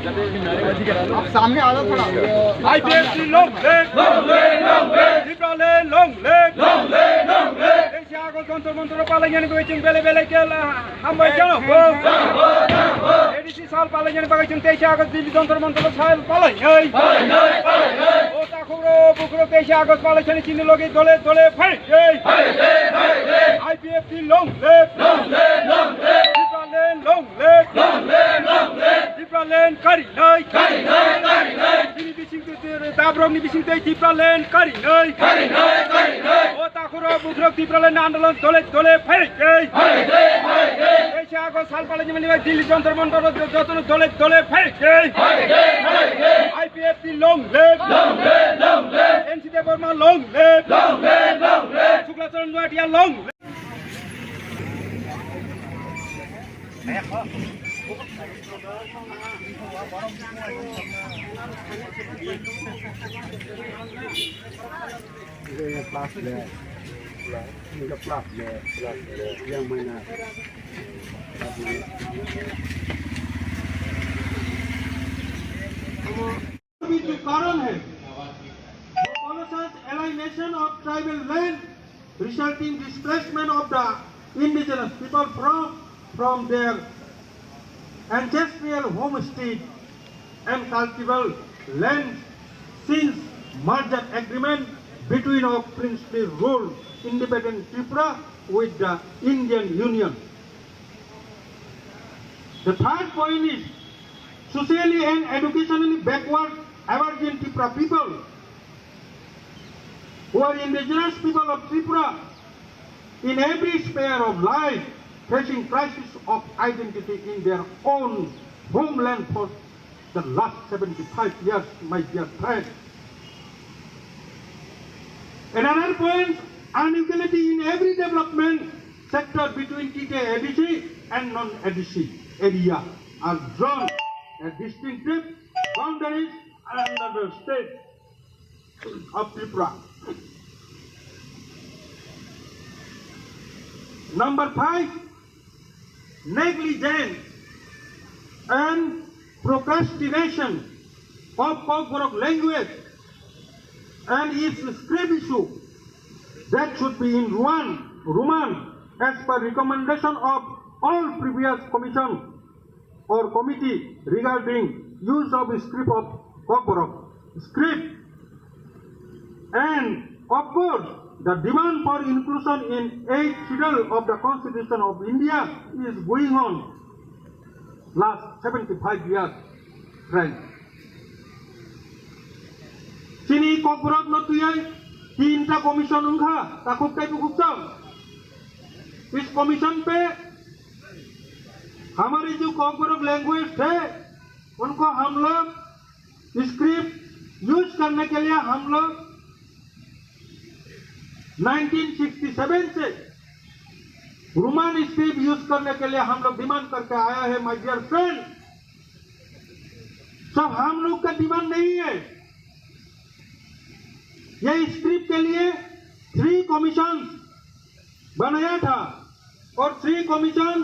आप सामने आ जाओ थोड़ा। IPFT long leg, Tripura lane long leg, Asia Ago Jantar Mantar Palayan Gwaching Bele Bele Kel Hambai Janaho, ADC Sal Palayan Bagaching Asia Ago Jantar Mantar Sal Palayan, Otakuro Bukro Asia Ago Palayan Chinilogi Dole Dole Fight, IPFT long leg, Tripura lane long leg, Tripura lane Kari Nai, Ini bising tu Tabrong ni bising tu Tripura lane Kari Nai, Otakuro Bukro Tripura lane Andalon Dole Dole Fight, Asia Ago Sal Palayan Dili Jantar Mantar Jotono Dole Dole Fight, IPFT long leg, NCT Burma long leg, Suklacharan Nuatia long leg. कारण है alienation of tribal land resulting displacement of the indigenous people from their ancestral homestead and cultival lands since merger agreement between our princely ruled independent Tripura with the Indian Union. The third point is socially and educationally backward Aboriginal Tripura people who are indigenous people of Tripura in every sphere of life facing crisis of identity in their own homeland for the last 75 years, my dear friends. Another point, inequality in every development sector between TK ADC and non-ADC area are drawn as distinctive boundaries under the state of Tripura. Number 5, negligence and procrastination of Kokborok language and its script issue that should be in Roman as per recommendation of all previous commission or committee regarding use of script of Kokborok script. And of course, the demand for inclusion in 8th schedule of the Constitution of India is going on last 75 years, friends. Sini Kokborok no tuyai तीनटा commission उनका ताकुब कई बुकुचाओ इस commission पे हमारी जो कॉकबरोक language है उनको हम लोग स्क्रिप्ट यूज करने के लिए हम लोग 1967 से रोमन स्क्रिप्ट यूज करने के लिए हम लोग डिमांड करके आया है माय डियर फ्रेंड। सब हम लोग का डिमांड नहीं है, ये स्क्रिप्ट के लिए 3 कमीशन बनाया था और 3 कमीशन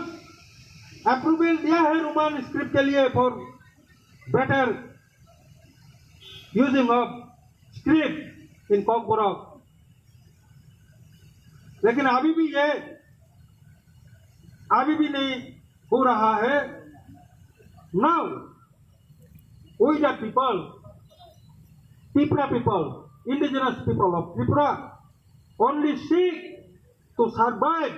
अप्रूवल दिया है रोमन स्क्रिप्ट के लिए for better using of script in Kokborok. लेकिन अभी भी नहीं हो रहा है। Now we the people, Tripura people, indigenous people of Tripura only seek to survive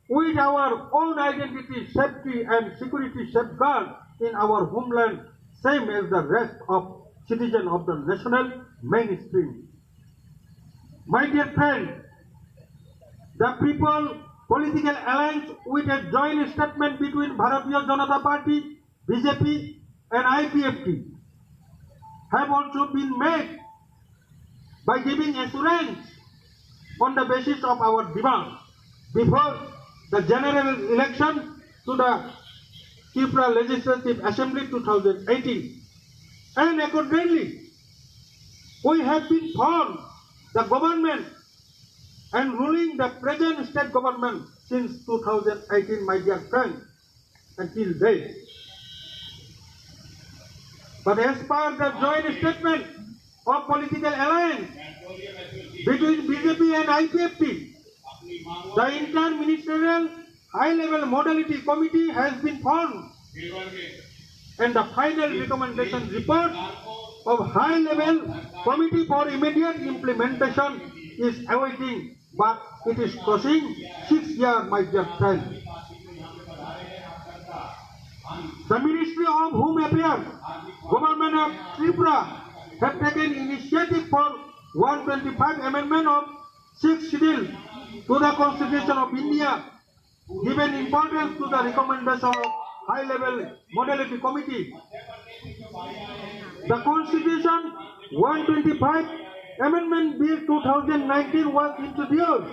with our own identity, safety and security safeguard in our homeland, same as the rest of citizens of the national mainstream. My dear friend, the people political alliance with a joint statement between Bharatiya Janata Party, BJP and IPFT have also been made by giving assurance on the basis of our demand before the general election to the Tripura Legislative Assembly 2018. And accordingly, we have been formed the government and ruling the present state government since 2018, my dear friends, until date. But as per the joint statement of political alliance between BJP and IPFT, the Inter-Ministerial High-Level Modality Committee has been formed, and the final recommendation report of High-Level Committee for immediate implementation is awaiting, but it is crossing 6 years, my dear friend. The Ministry of Home Affairs, Government of Tripura have taken initiative for 125 amendment of 6th schedule to the Constitution of India, given importance to the recommendation of High-Level Modality Committee. The Constitution 125 Amendment Bill 2019 was introduced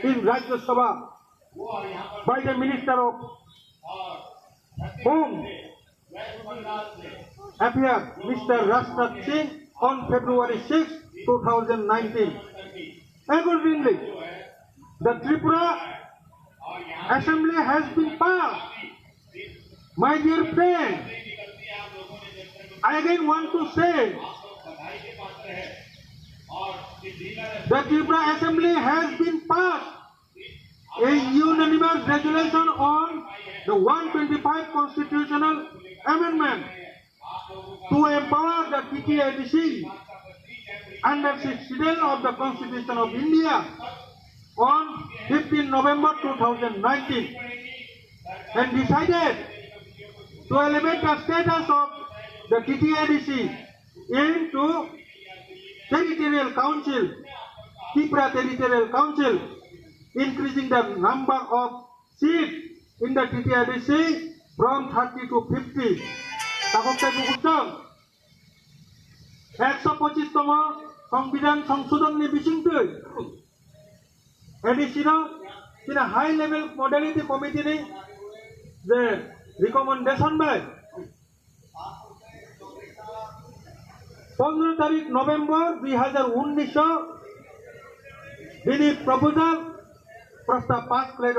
in Rajya Sabha by the Minister of Home Affairs, Mr. Rajnath Singh, on February 6, 2019. Accordingly, the Tripura Assembly has been passed. My dear friend, I again want to say the Tripura Assembly has been passed a unanimous resolution on the 125 constitutional amendment to empower the TTADC under 6th schedule of the Constitution of India on 15 November 2019, and decided to elevate the status of the TTADC into Territorial Council, Tripura Territorial Council, increasing the number of seats in the TTADC from 30 to 50. তাকতে বুঝতাম 125তম সংবিধান সংশোধন নি বিচিংতৈ এডিসিনো কিনা high level modality committee নি যে recommendation by 15 তারিখ November 2019 বিনি proposal প্রস্তাব পাস করে